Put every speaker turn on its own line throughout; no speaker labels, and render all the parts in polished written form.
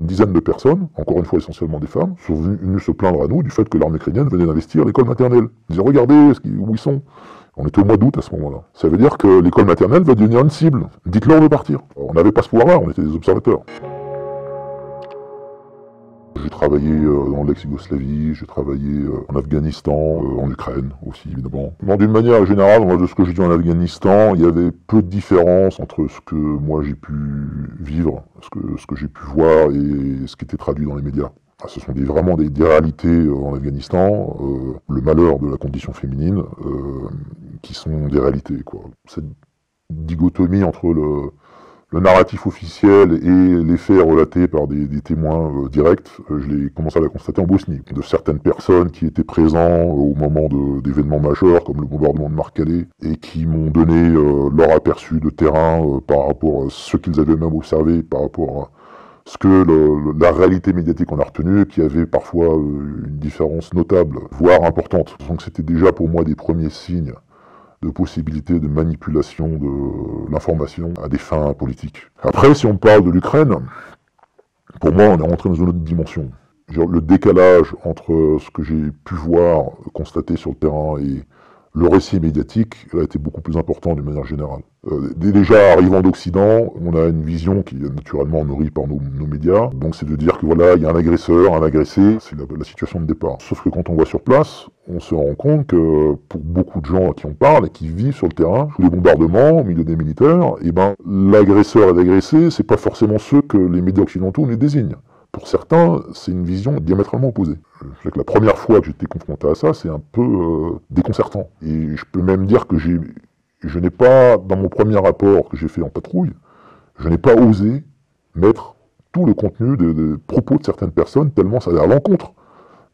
Une dizaine de personnes, encore une fois essentiellement des femmes, sont venues se plaindre à nous du fait que l'armée ukrainienne venait d'investir l'école maternelle. Ils disaient regardez où ils sont. On était au mois d'août à ce moment-là. Ça veut dire que l'école maternelle va devenir une cible. Dites-leur de partir. On n'avait pas ce pouvoir-là, on était des observateurs. J'ai travaillé dans l'ex-Yougoslavie, j'ai travaillé en Afghanistan, en Ukraine aussi évidemment. D'une manière générale, moi, de ce que j'ai dit en Afghanistan, il y avait peu de différence entre ce que moi j'ai pu vivre, ce que j'ai pu voir et ce qui était traduit dans les médias. Ce sont vraiment des réalités en Afghanistan, le malheur de la condition féminine, qui sont des réalités, quoi. Cette dichotomie entre le narratif officiel et les faits relatés par des témoins directs, je l'ai commencé à la constater en Bosnie. De certaines personnes qui étaient présents au moment d'événements majeurs, comme le bombardement de Marcalais, et qui m'ont donné leur aperçu de terrain par rapport à ce qu'ils avaient même observé, par rapport à ce que la réalité médiatique en a retenu, qui avait parfois une différence notable, voire importante. Donc c'était déjà pour moi des premiers signes de possibilités de manipulation de l'information à des fins politiques. Après, si on parle de l'Ukraine, pour moi, on est rentré dans une autre dimension. Le décalage entre ce que j'ai pu voir, constater sur le terrain et le récit médiatique a été beaucoup plus important d'une manière générale. Déjà, arrivant d'Occident, on a une vision qui est naturellement nourrie par nos médias. Donc c'est de dire que voilà, il y a un agresseur, un agressé, c'est la situation de départ. Sauf que quand on voit sur place, on se rend compte que pour beaucoup de gens à qui on parle et qui vivent sur le terrain, sous les bombardements, au milieu des militaires, l'agresseur et l'agressé, c'est pas forcément ceux que les médias occidentaux nous désignent. Pour certains, c'est une vision diamétralement opposée. La première fois que j'étais confronté à ça, c'est un peu déconcertant. Et je peux même dire que je n'ai pas, dans mon premier rapport que j'ai fait en patrouille, je n'ai pas osé mettre tout le contenu des propos de certaines personnes, tellement ça allait à l'encontre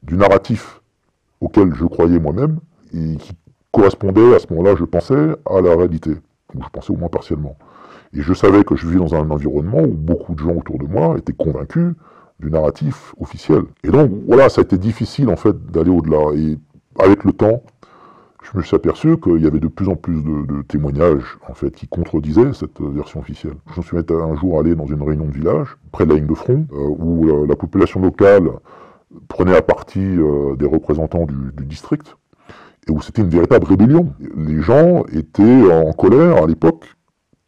du narratif auquel je croyais moi-même, et qui correspondait à ce moment-là, je pensais, à la réalité. Ou je pensais au moins partiellement. Et je savais que je vivais dans un environnement où beaucoup de gens autour de moi étaient convaincus du narratif officiel. Et donc, voilà, ça a été difficile, en fait, d'aller au-delà. Et avec le temps, je me suis aperçu qu'il y avait de plus en plus de témoignages, en fait, qui contredisaient cette version officielle. Je me suis un jour allé dans une réunion de village, près de la ligne de front, où la population locale prenait à partie des représentants du district, et où c'était une véritable rébellion. Les gens étaient en colère, à l'époque,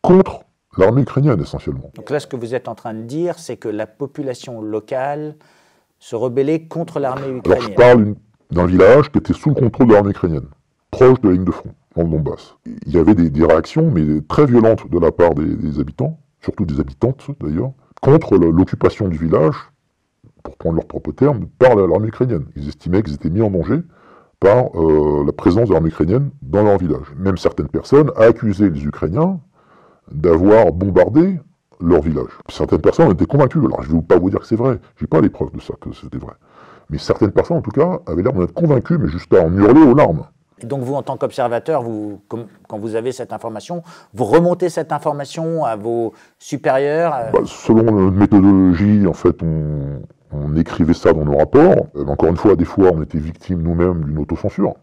contre l'armée ukrainienne, essentiellement.
Donc là, ce que vous êtes en train de dire, c'est que la population locale se rebellait contre l'armée ukrainienne.
Alors, je parle d'un village qui était sous le contrôle de l'armée ukrainienne, proche de la ligne de front, dans le Donbass. Il y avait des réactions, mais très violentes de la part des habitants, surtout des habitantes d'ailleurs, contre l'occupation du village, pour prendre leurs propres termes, par l'armée ukrainienne. Ils estimaient qu'ils étaient mis en danger par la présence de l'armée ukrainienne dans leur village. Même certaines personnes accusaient les Ukrainiens d'avoir bombardé leur village. Certaines personnes étaient convaincues, alors je ne vais pas vous dire que c'est vrai, j'ai pas les preuves de ça, que c'était vrai. Mais certaines personnes, en tout cas, avaient l'air d'en être convaincues, mais juste à en hurler aux larmes.
Et donc vous, en tant qu'observateur, quand vous avez cette information, vous remontez cette information à vos supérieurs
Selon notre méthodologie, en fait, on écrivait ça dans nos rapports. Encore une fois, des fois, on était victime nous-mêmes d'une autocensure,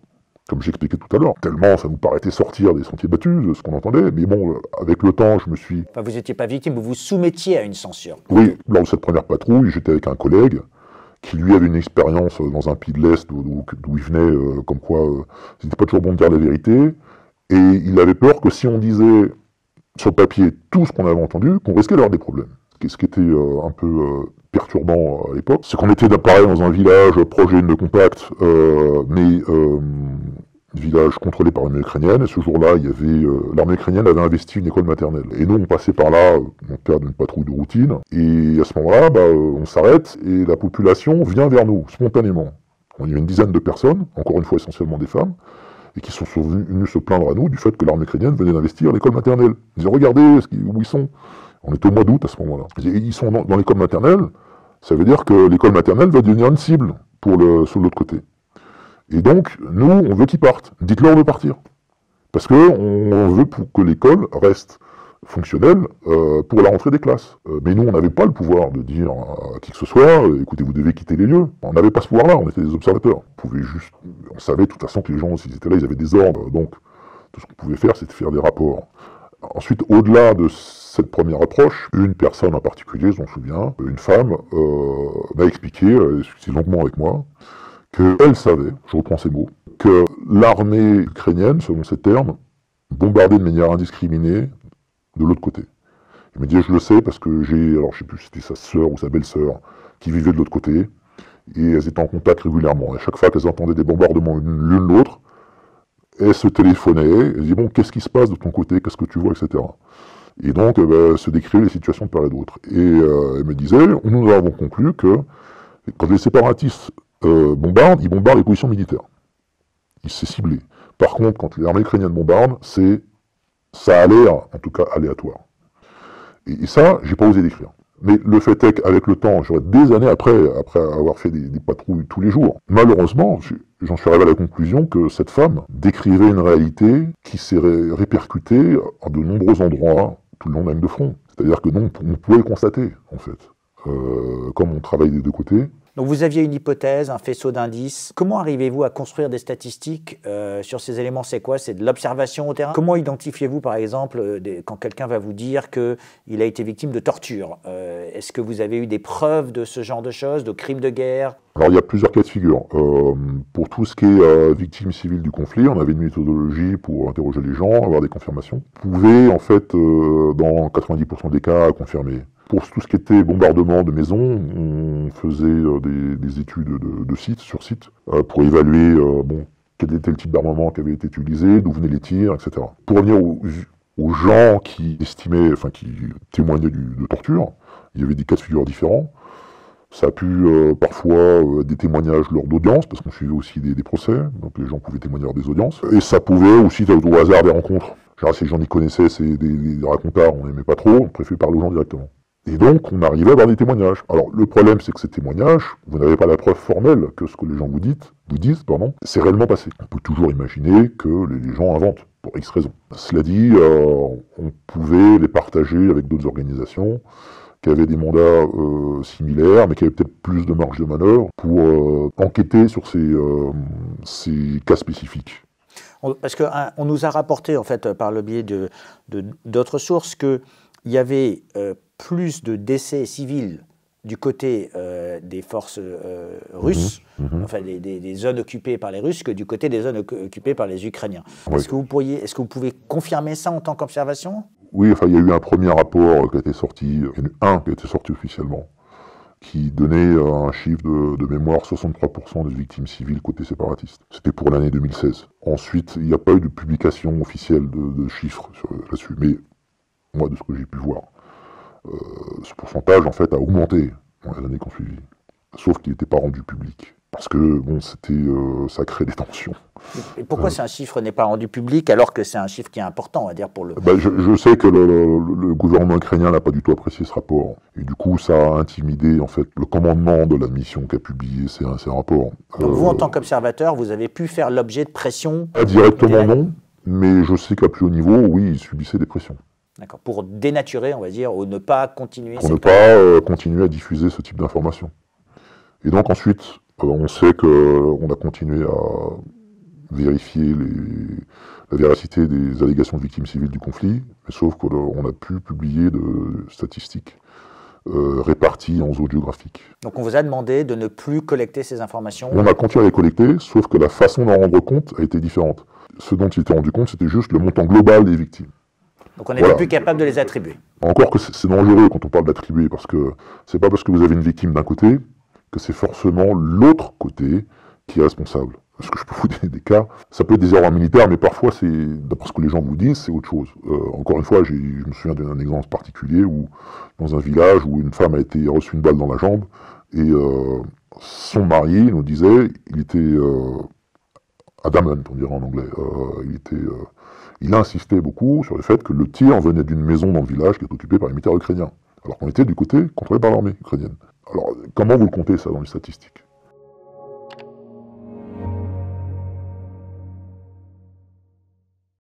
comme j'expliquais tout à l'heure. Tellement ça nous paraissait sortir des sentiers battus, ce qu'on entendait. Mais bon, avec le temps, je me suis...
Enfin, vous n'étiez pas victime, vous vous soumettiez à une censure.
Oui, lors de cette première patrouille, j'étais avec un collègue qui, lui, avait une expérience dans un pays de l'Est d'où il venait, comme quoi c'était pas toujours bon de dire la vérité. Et il avait peur que si on disait sur le papier tout ce qu'on avait entendu, qu'on risquait d'avoir des problèmes. Ce qui était un peu perturbant à l'époque, c'est qu'on était pareil dans un village proche de compact, mais village contrôlé par l'armée ukrainienne, et ce jour-là, il y avait l'armée ukrainienne avait investi une école maternelle. Et nous, on passait par là, dans le cadre d'une patrouille de routine, et à ce moment-là, on s'arrête, et la population vient vers nous, spontanément. Il y a une dizaine de personnes, encore une fois essentiellement des femmes, et qui sont venus se plaindre à nous du fait que l'armée ukrainienne venait d'investir l'école maternelle. Ils disaient, regardez où ils sont. On était au mois d'août à ce moment-là. Ils sont dans l'école maternelle, ça veut dire que l'école maternelle va devenir une cible sur l'autre côté. Et donc, nous, on veut qu'ils partent. Dites-leur de partir. Parce qu'on veut que l'école reste fonctionnelle pour la rentrée des classes. Mais nous, on n'avait pas le pouvoir de dire à qui que ce soit, écoutez, vous devez quitter les lieux. On n'avait pas ce pouvoir-là, on était des observateurs. On savait de toute façon que les gens, s'ils étaient là, ils avaient des ordres. Donc, tout ce qu'on pouvait faire, c'était faire des rapports Ensuite, au-delà de cette première approche, une personne en particulier, je m'en souviens, une femme, m'a expliqué, discuté longuement avec moi, qu'elle savait, je reprends ces mots, que l'armée ukrainienne, selon ces termes, bombardait de manière indiscriminée de l'autre côté. Il me dit, je le sais parce que alors je sais plus si c'était sa sœur ou sa belle-sœur, qui vivait de l'autre côté, et elles étaient en contact régulièrement. Et à chaque fois qu'elles entendaient des bombardements l'une l'autre, elles se téléphonaient, elles disaient, bon, qu'est-ce qui se passe de ton côté, qu'est-ce que tu vois, etc. Et donc, se décrivaient les situations de part et d'autre. Et elle me disait, nous avons conclu que quand les séparatistes bombardent, ils bombardent les positions militaires. C'est ciblé. Par contre, quand l'armée ukrainienne bombarde, ça a l'air, en tout cas, aléatoire. Et ça, j'ai pas osé décrire. Mais le fait est qu'avec le temps, j'aurais des années après avoir fait des patrouilles tous les jours, malheureusement, j'en suis arrivé à la conclusion que cette femme décrivait une réalité qui s'est répercutée à de nombreux endroits tout le long de la ligne de front. C'est-à-dire que non, on pouvait le constater, en fait. Comme on travaille des deux côtés.
Donc vous aviez une hypothèse, un faisceau d'indices. Comment arrivez-vous à construire des statistiques sur ces éléments? C'est quoi? C'est de l'observation au terrain? Comment identifiez-vous, par exemple, quand quelqu'un va vous dire qu'il a été victime de torture? Est-ce que vous avez eu des preuves de ce genre de choses, de crimes de guerre?
Alors il y a plusieurs cas de figure. Pour tout ce qui est victimes civiles du conflit, on avait une méthodologie pour interroger les gens, avoir des confirmations. On pouvait, en fait, dans 90% des cas, confirmer. Pour tout ce qui était bombardement de maisons, on faisait des études de site, sur site, pour évaluer quel était le type d'armement qui avait été utilisé, d'où venaient les tirs, etc. Pour revenir aux gens qui estimaient, enfin qui témoignaient de torture, il y avait des cas de figure différents. Ça a pu parfois des témoignages lors d'audiences, parce qu'on suivait aussi des procès, donc les gens pouvaient témoigner lors des audiences. Et ça pouvait aussi être au hasard des rencontres. Genre, si les gens y connaissaient, c'est des racontards, on n'aimait pas trop, on préférait parler aux gens directement. Et donc, on arrivait à avoir des témoignages. Alors, le problème, c'est que ces témoignages, vous n'avez pas la preuve formelle que ce que les gens vous disent, c'est réellement passé. On peut toujours imaginer que les gens inventent, pour X raisons. Cela dit, on pouvait les partager avec d'autres organisations qui avaient des mandats similaires, mais qui avaient peut-être plus de marge de manœuvre pour enquêter sur ces cas spécifiques.
Parce qu'on nous a rapporté, en fait, par le biais d'autres sources, qu'il y avait plus de décès civils du côté des forces russes, enfin des zones occupées par les Russes, que du côté des zones occupées par les Ukrainiens. Oui. Est-ce que vous pouvez confirmer ça en tant qu'observation?
Oui, enfin, il y a eu un premier rapport qui a été sorti, officiellement, qui donnait un chiffre de mémoire, 63% des victimes civiles côté séparatiste. C'était pour l'année 2016. Ensuite, il n'y a pas eu de publication officielle de chiffres là-dessus, mais moi, de ce que j'ai pu voir, ce pourcentage, en fait, a augmenté dans les années qui ont suivi. Sauf qu'il n'était pas rendu public. Parce que, bon, ça crée des tensions.
Et pourquoi un chiffre n'est pas rendu public alors que c'est un chiffre qui est important, on va dire, pour le...
Je sais que le gouvernement ukrainien n'a pas du tout apprécié ce rapport. Et du coup, ça a intimidé, en fait, le commandement de la mission qui a publié ces rapports.
Donc vous, en tant qu'observateur, vous avez pu faire l'objet de pressions?
Pas directement, non. Mais je sais qu'à plus haut niveau, oui, ils subissaient des pressions.
D'accord. Pour dénaturer, on va dire, ou ne pas continuer...
Pour ne pas continuer à diffuser ce type d'informations. Et donc ensuite, on sait qu'on a continué à vérifier la véracité des allégations de victimes civiles du conflit, mais sauf qu'on a pu publier de statistiques réparties en zones géographiques.
Donc on vous a demandé de ne plus collecter ces informations?
On a continué à les collecter, sauf que la façon d'en rendre compte a été différente. Ce dont il était rendu compte, c'était juste le montant global des victimes.
Donc on n'est plus capable de les attribuer.
Encore que c'est dangereux quand on parle d'attribuer, parce que c'est pas parce que vous avez une victime d'un côté que c'est forcément l'autre côté qui est responsable. Parce que je peux vous donner des cas, ça peut être des erreurs militaires, mais parfois, d'après ce que les gens vous disent, c'est autre chose. Encore une fois, je me souviens d'un exemple particulier où, dans un village où une femme a reçu une balle dans la jambe, et son mari nous disait, il était adamant, on dirait en anglais, il insistait beaucoup sur le fait que le tir venait d'une maison dans le village qui est occupée par les militaires ukrainiens, alors qu'on était du côté contrôlé par l'armée ukrainienne. Alors, comment vous le comptez ça dans les statistiques?